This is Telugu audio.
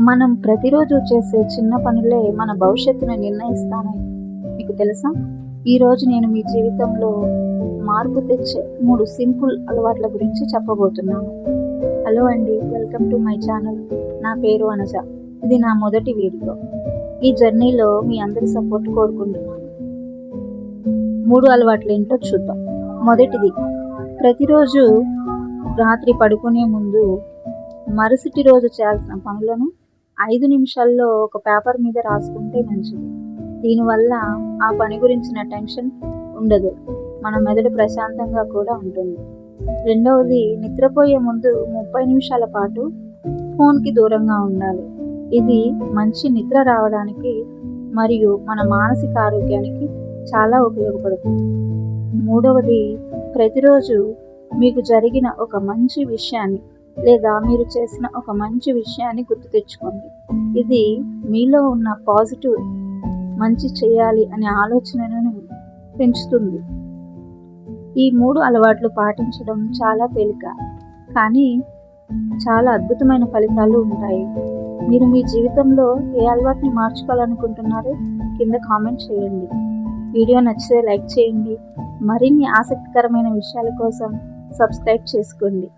మనం ప్రతిరోజు చేసే చిన్న పనులే మన భవిష్యత్తును నిర్ణయిస్తాయి. మీకు తెలుసా? ఈరోజు నేను మీ జీవితంలో మార్పు తెచ్చే 3 సింపుల్ అలవాట్ల గురించి చెప్పబోతున్నాను. హలో అండి, వెల్కమ్ టు మై ఛానల్. నా పేరు అనజ. ఇది నా మొదటి వీడియో. ఈ జర్నీలో మీ అందరి సపోర్ట్ కోరుకుంటున్నాను. 3 అలవాట్లు ఏంటో చూద్దాం. మొదటిది, ప్రతిరోజు రాత్రి పడుకునే ముందు మరుసటి రోజు చేయాల్సిన పనులను 5 నిమిషాల్లో ఒక పేపర్ మీద రాసుకుంటే మంచిది. దీనివల్ల ఆ పని గురించిన టెన్షన్ ఉండదు. మన మెదడు ప్రశాంతంగా కూడా ఉంటుంది. రెండవది, నిద్రపోయే ముందు 30 నిమిషాల పాటు ఫోన్కి దూరంగా ఉండాలి. ఇది మంచి నిద్ర రావడానికి మరియు మన మానసిక ఆరోగ్యానికి చాలా ఉపయోగపడుతుంది. మూడవది, ప్రతిరోజు మీకు జరిగిన ఒక మంచి విషయాన్ని లేదా మీరు చేసిన ఒక మంచి విషయాన్ని గుర్తు తెచ్చుకోండి. ఇది మీలో ఉన్న పాజిటివ్, మంచి చేయాలి అనే ఆలోచనను పెంచుతుంది. ఈ 3 అలవాట్లు పాటించడం చాలా తేలిక, కానీ చాలా అద్భుతమైన ఫలితాలు ఉంటాయి. మీరు మీ జీవితంలో ఏ అలవాటుని మార్చుకోవాలనుకుంటున్నారో కింద కామెంట్ చేయండి. వీడియో నచ్చితే లైక్ చేయండి. మరిన్ని ఆసక్తికరమైన విషయాల కోసం సబ్స్క్రైబ్ చేసుకోండి.